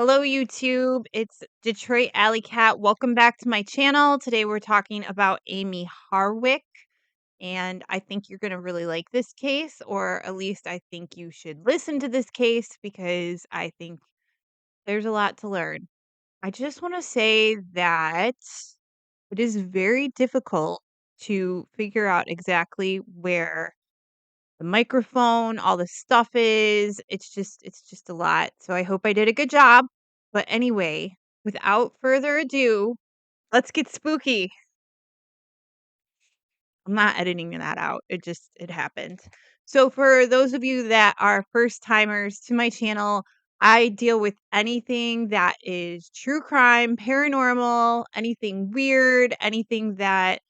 Hello, YouTube. It's Detroit Allycat. Welcome back to my channel. Today we're talking about Amie Harwick, and I think you're going to really like this case, or at least I think you should listen to this case because I think there's a lot to learn. I just want to say that it is very difficult to figure out exactly where the microphone, all the stuff is. It's just a lot. So I hope I did a good job. But anyway, without further ado, let's get spooky. I'm not editing that out. It happened. So for those of you that are first timers to my channel, I deal with anything that is true crime, paranormal, anything weird, anything that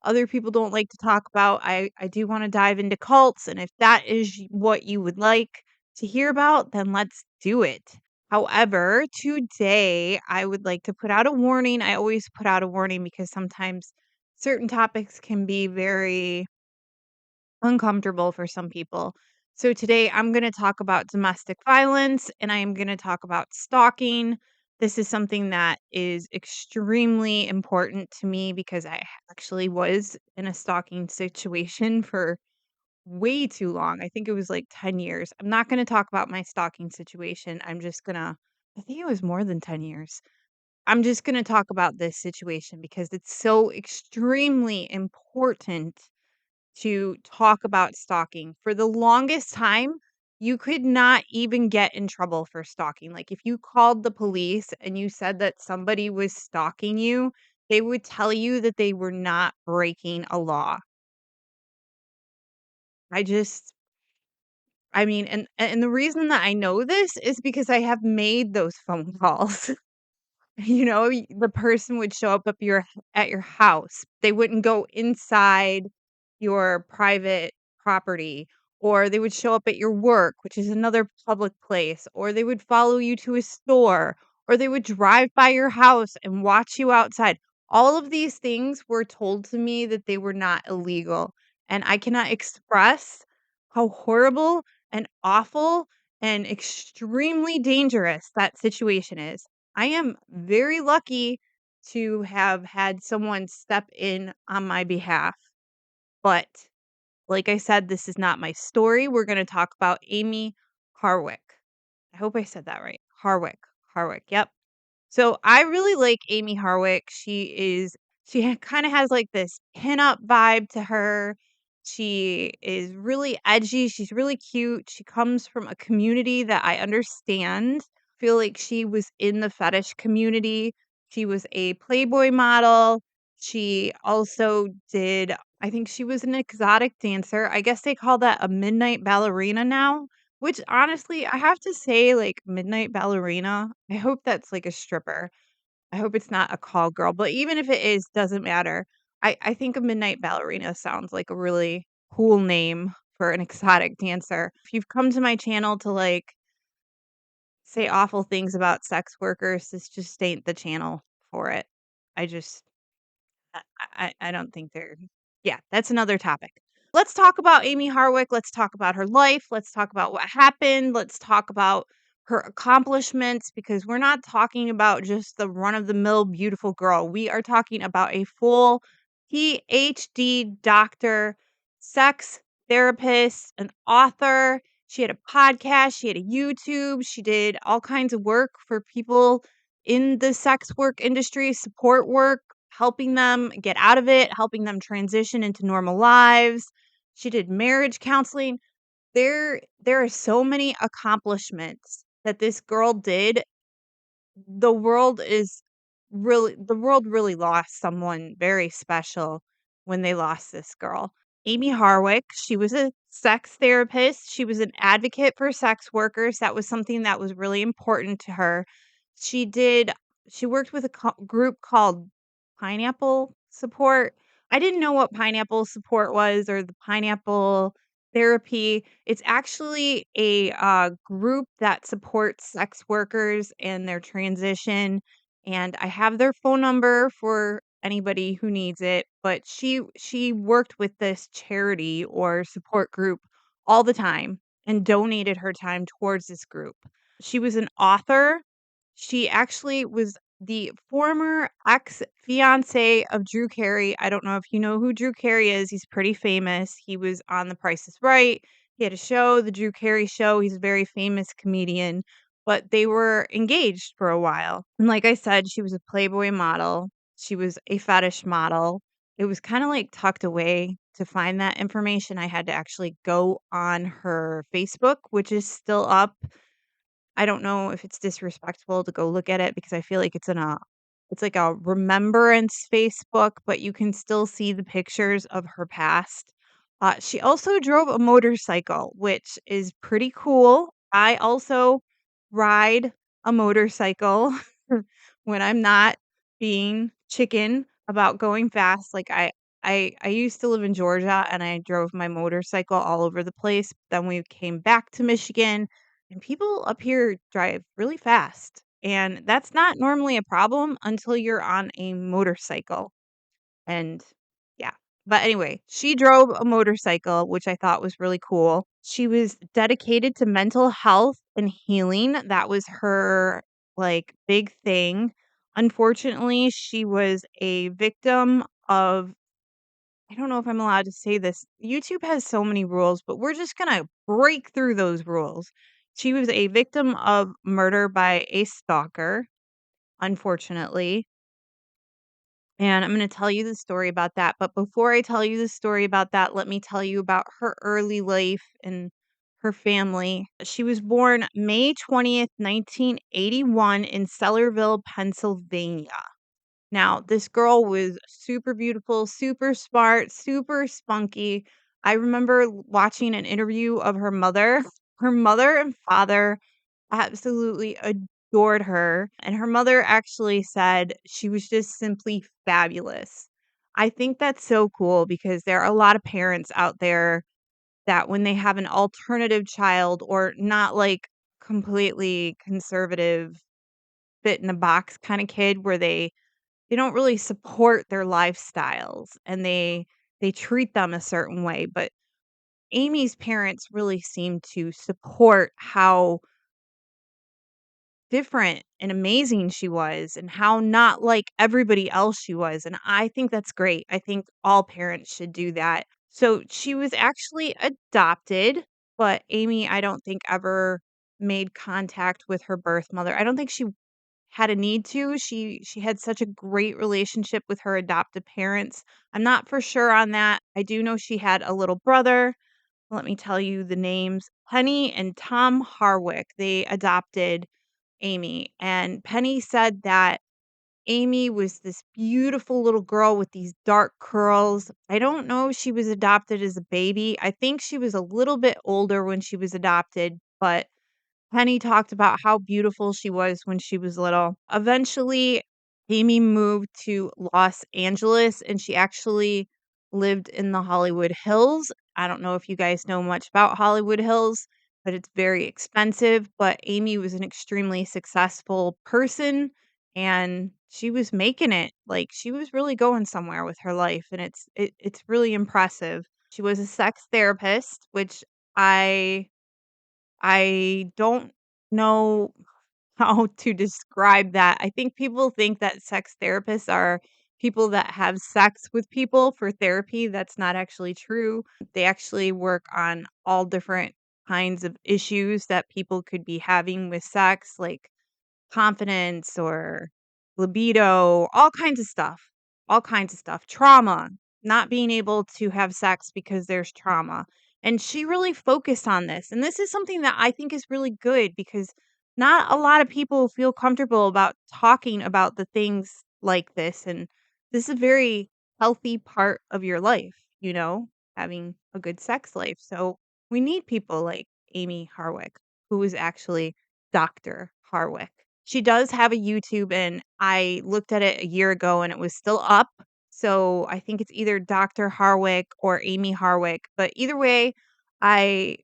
other people don't like to talk about. I do want to dive into cults, and if that is what you would like to hear about, then let's do it. However, today I would like to put out a warning. I always put out a warning because sometimes certain topics can be very uncomfortable for some people. So today I'm going to talk about domestic violence and I am going to talk about stalking. This is something that is extremely important to me because I actually was in a stalking situation for way too long. I think it was like 10 years. I'm not going to talk about my stalking situation. I think it was more than 10 years. I'm just going to talk about this situation because it's so extremely important to talk about stalking. For the longest time, you could not even get in trouble for stalking. Like if you called the police and you said that somebody was stalking you, they would tell you that they were not breaking a law. I just I mean, and the reason that I know this is because I have made those phone calls. The person would show up at your house. They wouldn't go inside your private property, or they would show up at your work, which is another public place, or they would follow you to a store, or they would drive by your house and watch you outside. All of these things were told to me that they were not illegal, and I cannot express how horrible and awful and extremely dangerous that situation is. I am very lucky to have had someone step in on my behalf. But like I said, this is not my story. We're going to talk about Amie Harwick. I hope I said that right. Harwick. Harwick. Yep. So I really like Amie Harwick. She kind of has like this pinup vibe to her. She is really edgy. She's really cute. She comes from a community that I understand. Feel like she was in the fetish community. She was a Playboy model. She also did, I think she was an exotic dancer. I guess they call that a midnight ballerina now. Which honestly, I have to say, like, midnight ballerina, I hope that's like a stripper. I hope it's not a call girl, but even if it is, doesn't matter. I think a midnight ballerina sounds like a really cool name for an exotic dancer. If you've come to my channel to like say awful things about sex workers, this just ain't the channel for it. I just I don't think they're yeah, that's another topic. Let's talk about Amie Harwick. Let's talk about her life. Let's talk about what happened. Let's talk about her accomplishments because we're not talking about just the run of the mill beautiful girl. We are talking about a full PhD doctor, sex therapist, an author. She had a podcast, she had a YouTube, she did all kinds of work for people in the sex work industry, support work, helping them get out of it, helping them transition into normal lives. She did marriage counseling. There are so many accomplishments that this girl did. The world really lost someone very special when they lost this girl. Amie Harwick, she was a sex therapist. She was an advocate for sex workers. That was something that was really important to her. She did she worked with a group called Pineapple Support. I didn't know what pineapple support was or the pineapple therapy. It's actually a group that supports sex workers and their transition. And I have their phone number for anybody who needs it. But she worked with this charity or support group all the time and donated her time towards this group. She was an author. She actually was the former ex-fiancé of Drew Carey. I don't know if you know who Drew Carey is. He's pretty famous. He was on The Price is Right. He had a show, The Drew Carey Show. He's a very famous comedian, but they were engaged for a while. And like I said, she was a Playboy model. She was a fetish model. It was kind of like tucked away. To find that information, I had to actually go on her Facebook, which is still up. I don't know if it's disrespectful to go look at it because I feel like it's like a remembrance Facebook, but you can still see the pictures of her past. She also drove a motorcycle, which is pretty cool. I also ride a motorcycle when I'm not being chicken about going fast. Like I used to live in Georgia and I drove my motorcycle all over the place. Then we came back to Michigan and people up here drive really fast, and that's not normally a problem until you're on a motorcycle, and yeah. But anyway, she drove a motorcycle, which I thought was really cool. She was dedicated to mental health and healing. That was her, like, big thing. Unfortunately, she was a victim of I don't know if I'm allowed to say this. YouTube has so many rules, but we're just gonna break through those rules. She was a victim of murder by a stalker, unfortunately. And I'm going to tell you the story about that. But before I tell you the story about that, let me tell you about her early life and her family. She was born May 20th, 1981, in Sellerville, Pennsylvania. Now, this girl was super beautiful, super smart, super spunky. I remember watching an interview of her mother. Her mother and father absolutely adored her, and her mother actually said she was just simply fabulous. I think that's so cool because there are a lot of parents out there that when they have an alternative child or not like completely conservative fit in a box kind of kid where they don't really support their lifestyles and they treat them a certain way, but Amy's parents really seem to support how different and amazing she was and how not like everybody else she was, and I think that's great. I think all parents should do that. So, she was actually adopted, but Amy, I don't think ever made contact with her birth mother. I don't think she had a need to. She had such a great relationship with her adoptive parents. I'm not for sure on that. I do know she had a little brother. Let me tell you the names. Penny and Tom Harwick. They adopted Amy, and Penny said that Amy was this beautiful little girl with these dark curls. I don't know if she was adopted as a baby. I think she was a little bit older when she was adopted, but Penny talked about how beautiful she was when she was little. Eventually, Amy moved to Los Angeles and she actually lived in the Hollywood Hills. I don't know if you guys know much about Hollywood Hills, but it's very expensive. But Amy was an extremely successful person and she was making it. Like she was really going somewhere with her life and it's really impressive. She was a sex therapist, which I I don't know how to describe that. I think people think that sex therapists are people that have sex with people for therapy. That's not actually true. They actually work on all different kinds of issues that people could be having with sex, like confidence or libido, all kinds of stuff, trauma, not being able to have sex because there's trauma. And she really focused on this. And this is something that I think is really good because not a lot of people feel comfortable about talking about the things like this. And this is a very healthy part of your life, you know, having a good sex life. So we need people like Amy Harwick, who is actually Dr. Harwick. She does have a YouTube, and I looked at it a year ago, and it was still up. So I think it's either Dr. Harwick or Amy Harwick, but either way, I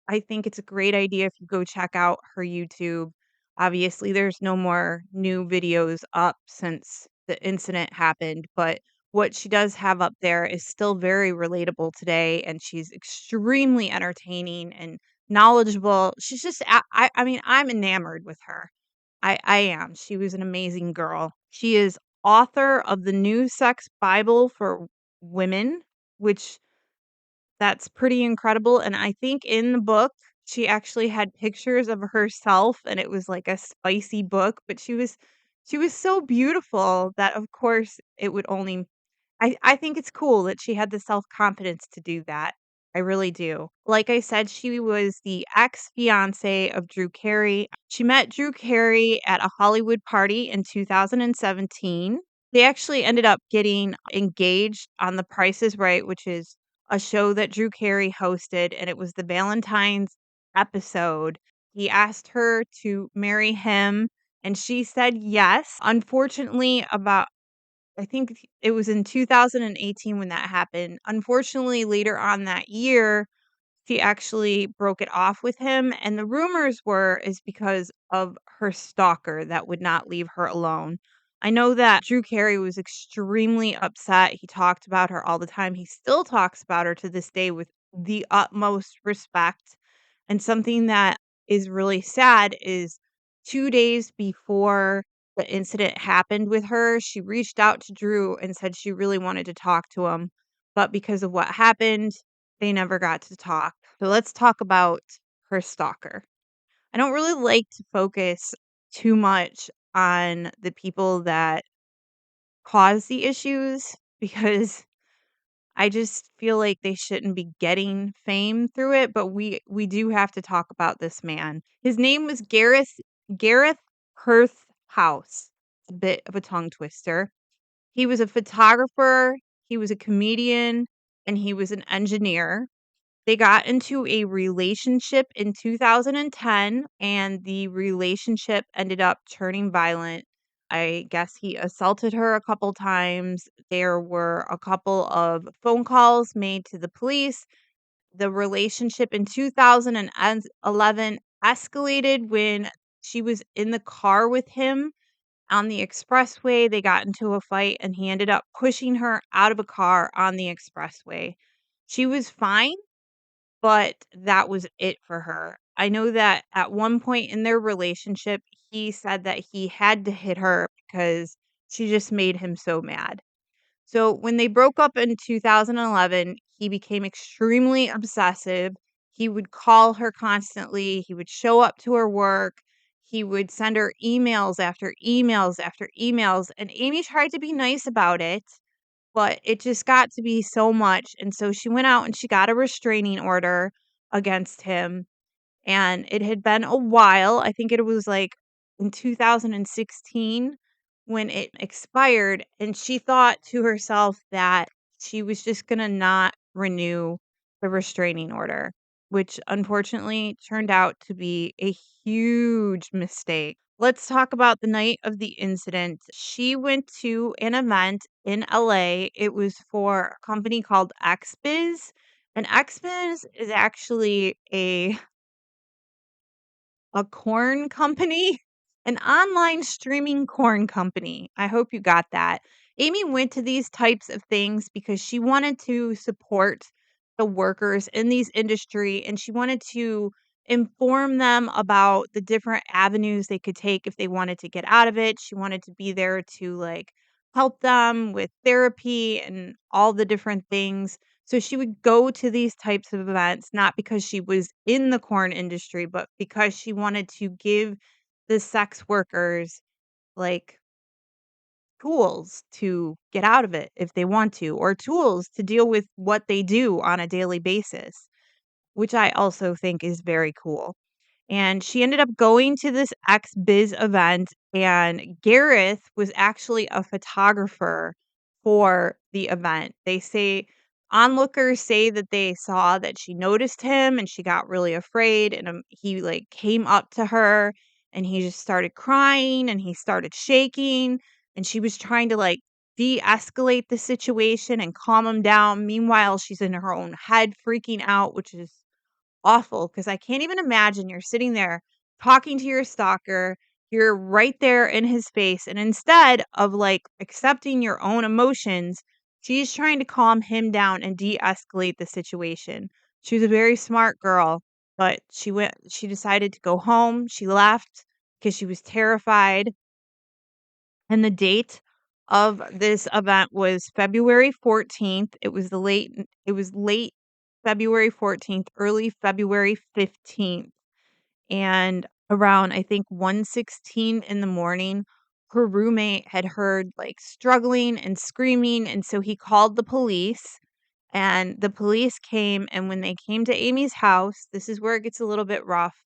I think it's a great idea if you go check out her YouTube. Obviously, there's no more new videos up since the incident happened, but what she does have up there is still very relatable today, and she's extremely entertaining and knowledgeable. She's just I mean, I'm enamored with her. I am. She was an amazing girl. She is author of the New Sex Bible for Women, which that's pretty incredible, and I think in the book, she actually had pictures of herself, and it was like a spicy book, but she was so beautiful that, of course, it would only I think it's cool that she had the self-confidence to do that. I really do. Like I said, she was the ex-fiancé of Drew Carey. She met Drew Carey at a Hollywood party in 2017. They actually ended up getting engaged on The Price is Right, which is a show that Drew Carey hosted, and it was the Valentine's episode. He asked her to marry him, and she said yes. Unfortunately, about I think it was in 2018 when that happened. Unfortunately, later on that year, she actually broke it off with him, and the rumors were is because of her stalker that would not leave her alone. I know that Drew Carey was extremely upset. He talked about her all the time. He still talks about her to this day with the utmost respect. And something that is really sad is 2 days before the incident happened with her, she reached out to Drew and said she really wanted to talk to him, but because of what happened, they never got to talk. So let's talk about her stalker. I don't really like to focus too much on the people that cause the issues because I just feel like they shouldn't be getting fame through it, but we do have to talk about this man. His name was Gareth Perth House. A bit of a tongue twister. He was a photographer, he was a comedian, and he was an engineer. They got into a relationship in 2010, and the relationship ended up turning violent. I guess he assaulted her a couple times. There were a couple of phone calls made to the police. The relationship in 2011 escalated when she was in the car with him on the expressway. They got into a fight, and he ended up pushing her out of a car on the expressway. She was fine, but that was it for her. I know that at one point in their relationship, he said that he had to hit her because she just made him so mad. So when they broke up in 2011, he became extremely obsessive. He would call her constantly, he would show up to her work, he would send her emails after emails after emails, and Amy tried to be nice about it, but it just got to be so much, and so she went out and she got a restraining order against him, and it had been a while. I think it was, like, in 2016 when it expired, and she thought to herself that she was just gonna not renew the restraining order, which unfortunately turned out to be a huge mistake. Let's talk about the night of the incident. She went to an event in LA. It was for a company called XBiz, and XBiz is actually a corn company? An online streaming corn company. I hope you got that. Amy went to these types of things because she wanted to support the workers in these industry, and she wanted to inform them about the different avenues they could take if they wanted to get out of it. She wanted to be there to like help them with therapy and all the different things. So she would go to these types of events, not because she was in the corn industry, but because she wanted to give the sex workers, like, tools to get out of it if they want to, or tools to deal with what they do on a daily basis, which I also think is very cool. And she ended up going to this X-Biz event, and Gareth was actually a photographer for the event. They say onlookers say that they saw that she noticed him and she got really afraid, and he like came up to her and he just started crying and he started shaking, and she was trying to like de-escalate the situation and calm him down. Meanwhile, she's in her own head freaking out, which is awful, because I can't even imagine you're sitting there talking to your stalker, you're right there in his face, and instead of, like, accepting your own emotions, she's trying to calm him down and de-escalate the situation. She was a very smart girl, but she decided to go home, she left, because she was terrified, and the date of this event was February 14th. It was late February 14th, early February 15th. And around, I think, 1:16 in the morning, her roommate had heard, like, struggling and screaming, and so he called the police, and the police came, and when they came to Amy's house, this is where it gets a little bit rough.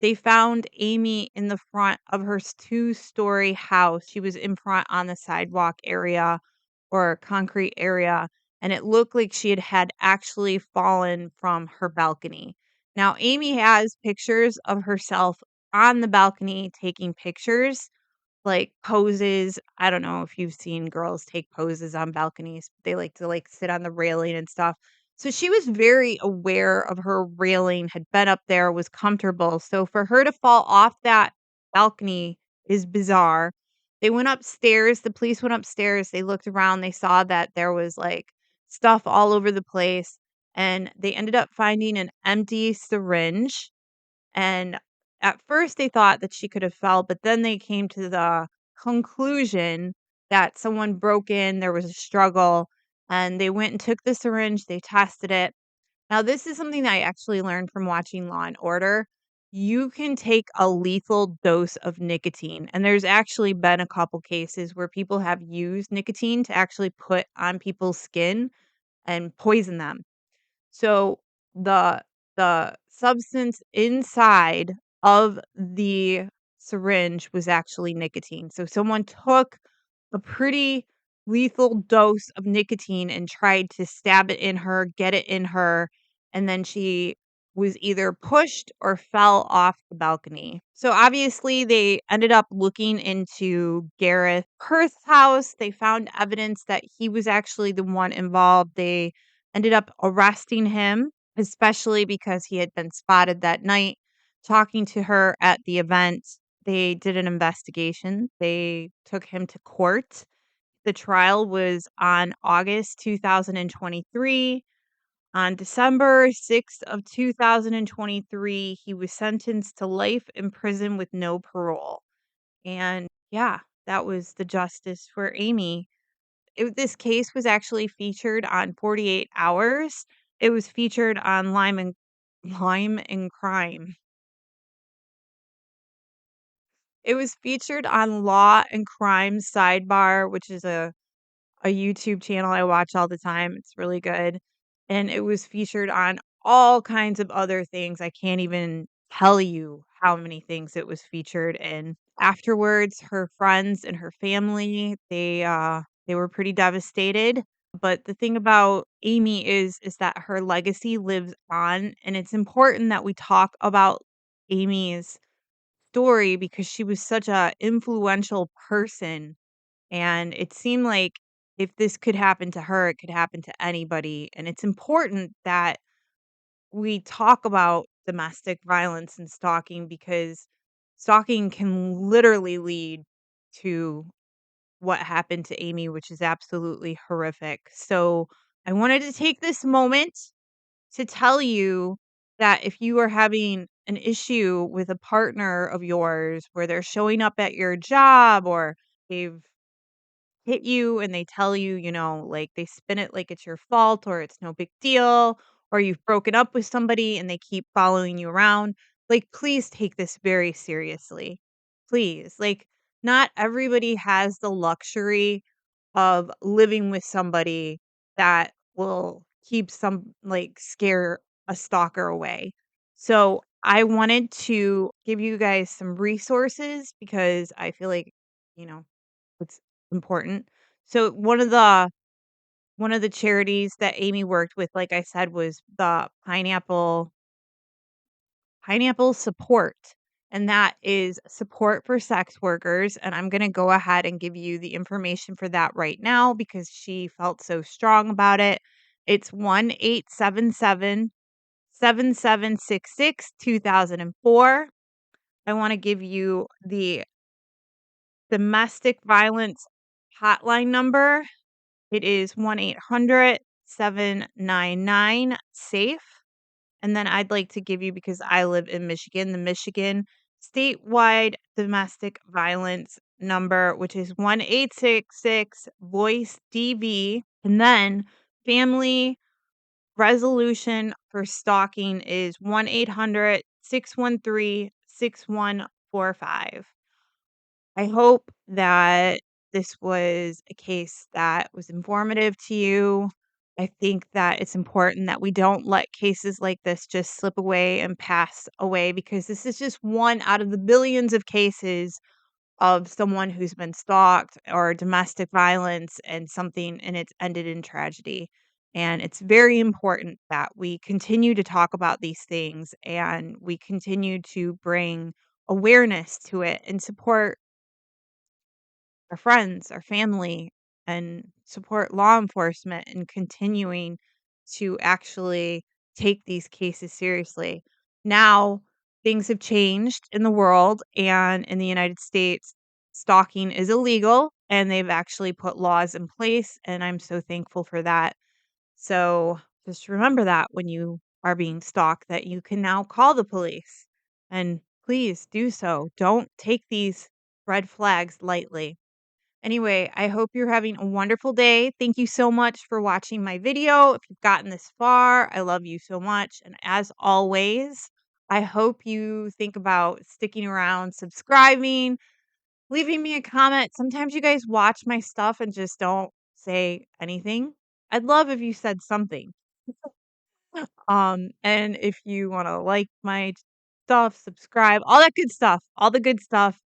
They found Amy in the front of her two-story house. She was in front on the sidewalk area or concrete area, and it looked like she had actually fallen from her balcony. Now, Amy has pictures of herself on the balcony taking pictures, like poses. I don't know if you've seen girls take poses on balconies. They like to like sit on the railing and stuff. So she was very aware of her railing, had been up there, was comfortable. So for her to fall off that balcony is bizarre. They went upstairs. The police went upstairs. They looked around. They saw that there was like stuff all over the place. And they ended up finding an empty syringe, and at first, they thought that she could have fell, but then they came to the conclusion that someone broke in, there was a struggle, and they went and took the syringe, they tested it. Now, this is something that I actually learned from watching Law& and Order. You can take a lethal dose of nicotine, and there's actually been a couple cases where people have used nicotine to actually put on people's skin and poison them. So the the substance inside of the syringe was actually nicotine. So someone took a pretty lethal dose of nicotine and tried to stab it in her, get it in her, and then she was either pushed or fell off the balcony. So obviously they ended up looking into Gareth Perth's house. They found evidence that he was actually the one involved. They ended up arresting him, especially because he had been spotted that night talking to her at the event. They did an investigation. They took him to court. The trial was on August 2023. On December 6th of 2023, he was sentenced to life in prison with no parole. And yeah, that was the justice for Amy. This case was actually featured on 48 Hours. It was featured on Lime and Crime. It was featured on Law and Crime Sidebar, which is a YouTube channel I watch all the time. It's really good. And it was featured on all kinds of other things. I can't even tell you how many things it was featured in. Afterwards, her friends and her family, they were pretty devastated. But the thing about Amy is that her legacy lives on, and it's important that we talk about Amy's story because she was such a influential person, and it seemed like if this could happen to her, it could happen to anybody. And it's important that we talk about domestic violence and stalking because stalking can literally lead to what happened to Amy, which is absolutely horrific. So I wanted to take this moment to tell you that if you are having an issue with a partner of yours where they're showing up at your job or they've hit you and they tell you, like they spin it like it's your fault or it's no big deal, or you've broken up with somebody and they keep following you around, like, please take this very seriously. Please. Like, not everybody has the luxury of living with somebody that will keep scare a stalker away. So I wanted to give you guys some resources because I feel like, you know, it's important. So one of the charities that Amy worked with, like I said, was the Pineapple Support. And that is support for sex workers. And I'm going to go ahead and give you the information for that right now because she felt so strong about it. It's 1-877-7766-2004. I want to give you the domestic violence hotline number. It is 1-800-799-SAFE. And then I'd like to give you, because I live in Michigan, the Michigan statewide domestic violence number, which is 1-866 voice DV, and then family resolution for stalking is 1-800-613-6145. I hope that this was a case that was informative to you. I think that it's important that we don't let cases like this just slip away and pass away, because this is just one out of the billions of cases of someone who's been stalked or domestic violence and it's ended in tragedy. And it's very important that we continue to talk about these things and we continue to bring awareness to it and support our friends, our family, and support law enforcement in continuing to actually take these cases seriously. Now, things have changed in the world, and in the United States, stalking is illegal, and they've actually put laws in place, and I'm so thankful for that. So just remember that when you are being stalked, that you can now call the police, and please do so. Don't take these red flags lightly. Anyway, I hope you're having a wonderful day. Thank you so much for watching my video. If you've gotten this far, I love you so much. And as always, I hope you think about sticking around, subscribing, leaving me a comment. Sometimes you guys watch my stuff and just don't say anything. I'd love if you said something. And if you want to like my stuff, subscribe, all that good stuff, all the good stuff.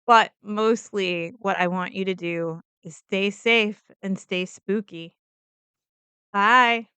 But mostly what I want you to do is stay safe and stay spooky. Bye.